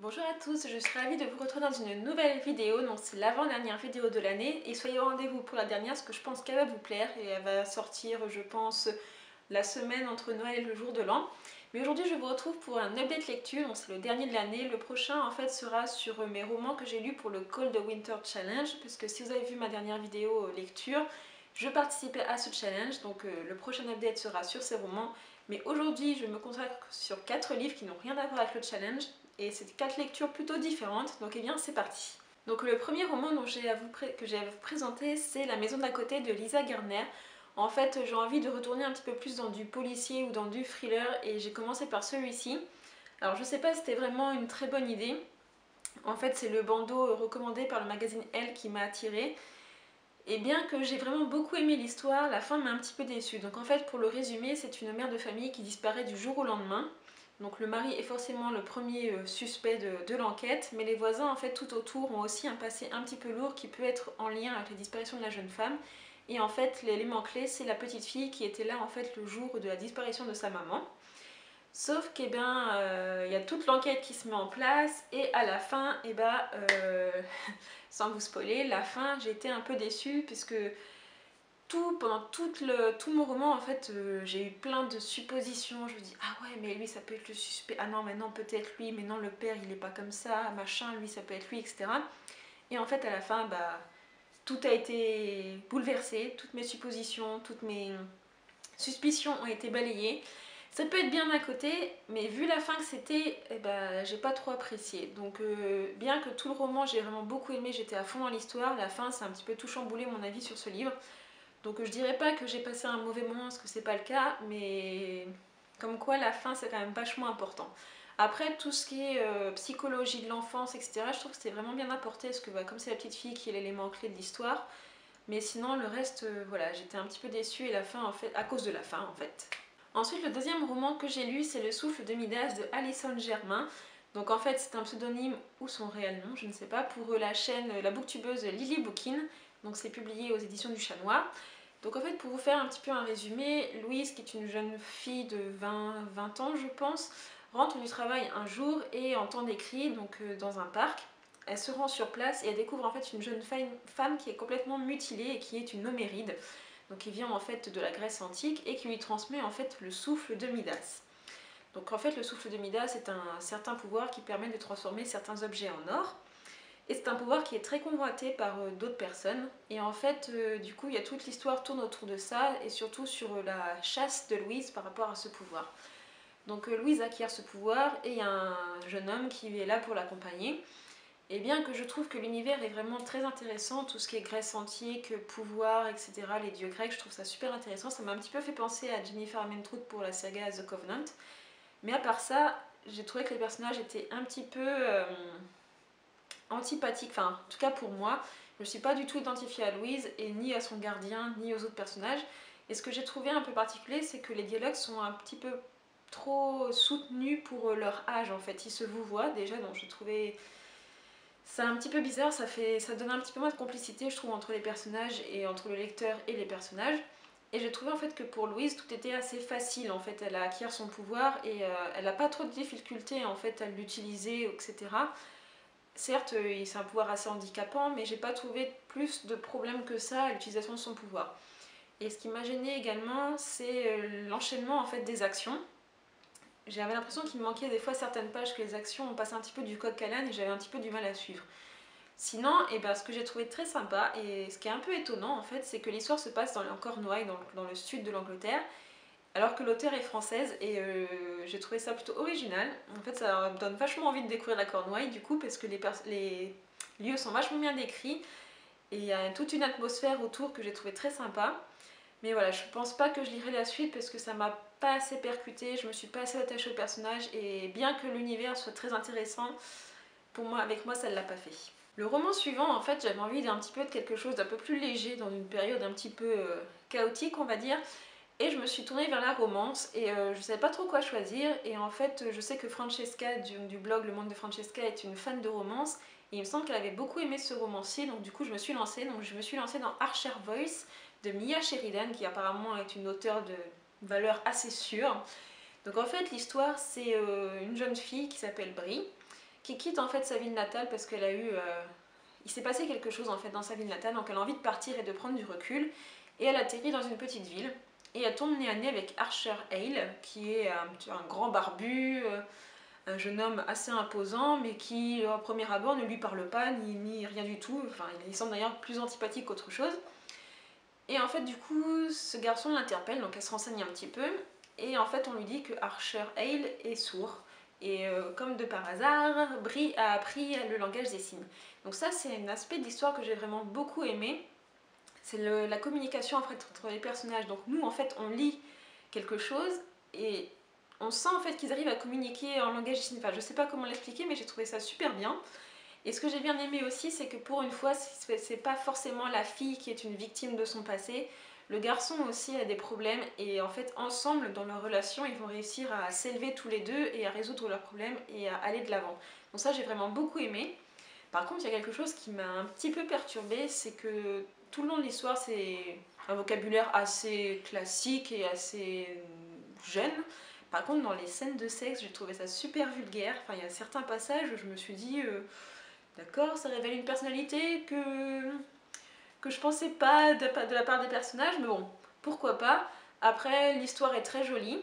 Bonjour à tous, je suis ravie de vous retrouver dans une nouvelle vidéo, donc c'est l'avant-dernière vidéo de l'année et soyez au rendez-vous pour la dernière parce que je pense qu'elle va vous plaire et elle va sortir je pense la semaine entre Noël et le jour de l'an. Mais aujourd'hui je vous retrouve pour un update lecture, donc c'est le dernier de l'année. Le prochain en fait sera sur mes romans que j'ai lus pour le Cold Winter Challenge, puisque si vous avez vu ma dernière vidéo lecture, je participais à ce challenge, donc le prochain update sera sur ces romans. Mais aujourd'hui je me consacre sur 4 livres qui n'ont rien à voir avec le challenge et c'est 4 lectures plutôt différentes, donc eh bien c'est parti. Donc le premier roman que j'ai à vous présenter, c'est La maison d'à côté de Lisa Garner. En fait j'ai envie de retourner un petit peu plus dans du policier ou dans du thriller et j'ai commencé par celui-ci. Alors je sais pas si c'était vraiment une très bonne idée. En fait c'est le bandeau recommandé par le magazine Elle qui m'a attirée. Et bien que j'ai vraiment beaucoup aimé l'histoire, la fin m'a un petit peu déçue. Donc en fait pour le résumer, c'est une mère de famille qui disparaît du jour au lendemain. Donc le mari est forcément le premier suspect de l'enquête, mais les voisins en fait tout autour ont aussi un passé un petit peu lourd qui peut être en lien avec la disparition de la jeune femme. Et en fait l'élément clé c'est la petite fille qui était là en fait le jour de la disparition de sa maman. Sauf qu'il y a toute l'enquête qui se met en place et à la fin, sans vous spoiler, la fin j'ai été un peu déçue puisque pendant tout mon roman, en fait, j'ai eu plein de suppositions. Je me dis, ah ouais, mais lui, ça peut être le suspect. Ah non, mais non, peut-être lui, mais non, le père, il est pas comme ça. Machin, lui, ça peut être lui, etc. Et en fait, à la fin, tout a été bouleversé. Toutes mes suppositions, toutes mes suspicions ont été balayées. Ça peut être bien d'un côté, mais vu la fin que c'était, j'ai pas trop apprécié. Donc, bien que tout le roman, j'ai vraiment beaucoup aimé, j'étais à fond dans l'histoire, la fin, c'est un petit peu tout chamboulé mon avis sur ce livre. Donc je dirais pas que j'ai passé un mauvais moment parce que c'est pas le cas, mais comme quoi la fin c'est quand même vachement important. Après tout ce qui est psychologie de l'enfance, etc., je trouve que c'était vraiment bien apporté parce que comme c'est la petite fille qui est l'élément clé de l'histoire, mais sinon le reste, voilà, j'étais un petit peu déçue et la fin en fait, à cause de la fin en fait. Ensuite le deuxième roman que j'ai lu c'est Le souffle de Midas de Alison Germain. Donc en fait c'est un pseudonyme ou son réel nom, je ne sais pas, pour la chaîne, la booktubeuse Lily Bookin. Donc c'est publié aux éditions du Chat Noir. Donc en fait pour vous faire un petit peu un résumé, Louise qui est une jeune fille de 20 ans je pense, rentre du travail un jour et entend des cris donc, dans un parc. Elle se rend sur place et elle découvre en fait une jeune femme qui est complètement mutilée et qui est une homéride, donc qui vient en fait de la Grèce antique et qui lui transmet en fait le souffle de Midas. Donc en fait le souffle de Midas est un certain pouvoir qui permet de transformer certains objets en or. Et c'est un pouvoir qui est très convoité par d'autres personnes. Et en fait, du coup, il y a toute l'histoire tourne autour de ça et surtout sur la chasse de Louise par rapport à ce pouvoir. Donc Louise acquiert ce pouvoir et il y a un jeune homme qui est là pour l'accompagner. Et bien que je trouve que l'univers est vraiment très intéressant, tout ce qui est Grèce antique, pouvoir, etc., les dieux grecs, je trouve ça super intéressant. Ça m'a un petit peu fait penser à Jennifer Armentrout pour la saga The Covenant. Mais à part ça, j'ai trouvé que les personnages étaient un petit peu antipathique, enfin en tout cas pour moi, je ne suis pas du tout identifiée à Louise et ni à son gardien ni aux autres personnages. Et ce que j'ai trouvé un peu particulier, c'est que les dialogues sont un petit peu trop soutenus pour leur âge en fait. Ils se vouvoient déjà, donc j'ai trouvé ça un petit peu bizarre, ça donne un petit peu moins de complicité je trouve entre les personnages et entre le lecteur et les personnages. Et j'ai trouvé en fait que pour Louise tout était assez facile en fait, elle a acquis son pouvoir et elle n'a pas trop de difficultés en fait à l'utiliser etc. Certes, c'est un pouvoir assez handicapant, mais j'ai pas trouvé plus de problèmes que ça à l'utilisation de son pouvoir. Et ce qui m'a gêné également, c'est l'enchaînement en fait des actions. J'avais l'impression qu'il me manquait des fois certaines pages que les actions ont passé un petit peu du coq à l'âne et j'avais un petit peu du mal à suivre. Sinon, ce que j'ai trouvé très sympa et ce qui est un peu étonnant en fait, c'est que l'histoire se passe dans en Cornouailles, dans le sud de l'Angleterre, alors que l'auteure est française et j'ai trouvé ça plutôt original. En fait ça me donne vachement envie de découvrir la Cornouaille du coup parce que les lieux sont vachement bien décrits et il y a toute une atmosphère autour que j'ai trouvé très sympa. Mais voilà, je pense pas que je lirai la suite parce que ça m'a pas assez percuté, je me suis pas assez attachée au personnage et bien que l'univers soit très intéressant, pour moi, avec moi ça ne l'a pas fait. Le roman suivant, en fait, j'avais envie d'un petit peu de quelque chose d'un peu plus léger dans une période un petit peu chaotique on va dire. Et je me suis tournée vers la romance et je ne savais pas trop quoi choisir et en fait je sais que Francesca du blog Le Monde de Francesca est une fan de romance et il me semble qu'elle avait beaucoup aimé ce roman-ci donc du coup je me suis lancée. Donc je me suis lancée dans Archer Voice de Mia Sheridan qui apparemment est une auteure de valeur assez sûre. Donc en fait l'histoire c'est une jeune fille qui s'appelle Brie qui quitte en fait sa ville natale parce qu'elle a eu... il s'est passé quelque chose en fait dans sa ville natale, donc elle a envie de partir et de prendre du recul. Et elle atterrit dans une petite ville. Et elle tombe nez à nez avec Archer Hale, qui est un grand barbu, un jeune homme assez imposant, mais qui au premier abord ne lui parle pas, ni rien du tout. Enfin, il semble d'ailleurs plus antipathique qu'autre chose. Et en fait, du coup, ce garçon l'interpelle, donc elle se renseigne un petit peu. Et en fait, on lui dit que Archer Hale est sourd. Et comme de par hasard, Brie a appris le langage des signes. Donc ça, c'est un aspect de l'histoire que j'ai vraiment beaucoup aimé. C'est la communication en fait, entre les personnages. Donc nous, en fait, on lit quelque chose et on sent en fait qu'ils arrivent à communiquer en langage des signes. Enfin, je sais pas comment l'expliquer, mais j'ai trouvé ça super bien. Et ce que j'ai bien aimé aussi, c'est que pour une fois, c'est pas forcément la fille qui est une victime de son passé. Le garçon aussi a des problèmes et en fait ensemble dans leur relation ils vont réussir à s'élever tous les deux et à résoudre leurs problèmes et à aller de l'avant. Donc ça j'ai vraiment beaucoup aimé. Par contre il y a quelque chose qui m'a un petit peu perturbée, c'est que tout le long de l'histoire c'est un vocabulaire assez classique et assez jeune. Par contre dans les scènes de sexe j'ai trouvé ça super vulgaire. Enfin il y a certains passages où je me suis dit d'accord, ça révèle une personnalité que je pensais pas de la part des personnages, mais bon, pourquoi pas. Après, l'histoire est très jolie.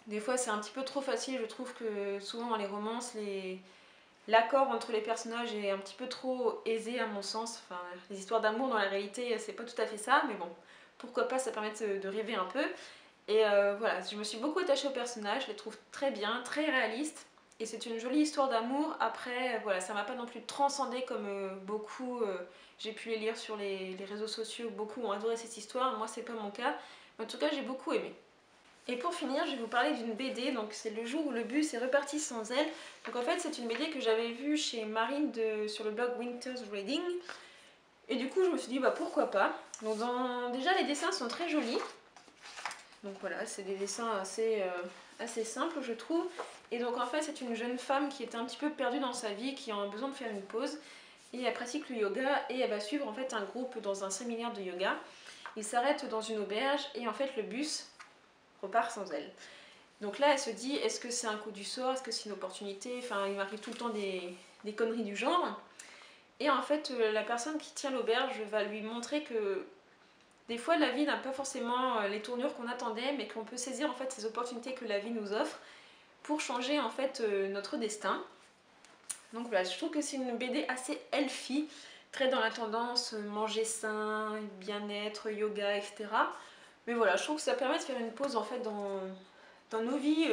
Des fois, c'est un petit peu trop facile, je trouve que souvent dans les romances, l'accord entre les personnages est un petit peu trop aisé à mon sens. Enfin, les histoires d'amour dans la réalité, c'est pas tout à fait ça, mais bon, pourquoi pas, ça permet de rêver un peu. Et voilà, je me suis beaucoup attachée aux personnages, je les trouve très bien, très réalistes. Et c'est une jolie histoire d'amour. Après, voilà, ça m'a pas non plus transcendé comme beaucoup, j'ai pu les lire sur les réseaux sociaux. Beaucoup ont adoré cette histoire, moi c'est pas mon cas. Mais en tout cas, j'ai beaucoup aimé. Et pour finir, je vais vous parler d'une BD, donc c'est Le jour où le bus est reparti sans elle. Donc en fait, c'est une BD que j'avais vue chez Marine sur le blog Winter's Reading. Et du coup, je me suis dit, bah pourquoi pas. Donc déjà, les dessins sont très jolis. Donc voilà, c'est des dessins assez simples, je trouve. Et donc en fait, c'est une jeune femme qui est un petit peu perdue dans sa vie, qui a besoin de faire une pause. Et elle pratique le yoga et elle va suivre en fait un groupe dans un séminaire de yoga. Il s'arrête dans une auberge et en fait le bus repart sans elle. Donc là, elle se dit, est-ce que c'est un coup du sort? Est-ce que c'est une opportunité? Enfin, il m'arrive tout le temps des conneries du genre. Et en fait, la personne qui tient l'auberge va lui montrer que des fois, la vie n'a pas forcément les tournures qu'on attendait, mais qu'on peut saisir en fait ces opportunités que la vie nous offre pour changer en fait notre destin. Donc voilà, je trouve que c'est une BD assez healthy, très dans la tendance manger sain, bien-être, yoga, etc. Mais voilà, je trouve que ça permet de faire une pause en fait dans nos vies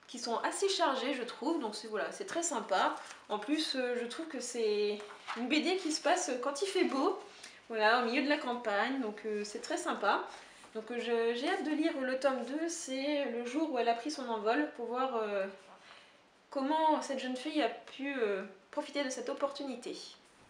qui sont assez chargées, je trouve. Donc voilà, c'est très sympa. En plus, je trouve que c'est une BD qui se passe quand il fait beau. Voilà, au milieu de la campagne, donc c'est très sympa. Donc j'ai hâte de lire le tome 2, c'est le jour où elle a pris son envol pour voir comment cette jeune fille a pu profiter de cette opportunité.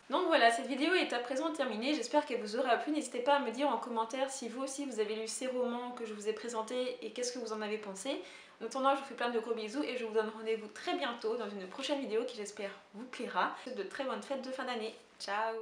Donc voilà, cette vidéo est à présent terminée, j'espère qu'elle vous aura plu. N'hésitez pas à me dire en commentaire si vous aussi vous avez lu ces romans que je vous ai présentés et qu'est-ce que vous en avez pensé. En attendant, je vous fais plein de gros bisous et je vous donne rendez-vous très bientôt dans une prochaine vidéo qui j'espère vous plaira. De très bonnes fêtes de fin d'année. Ciao!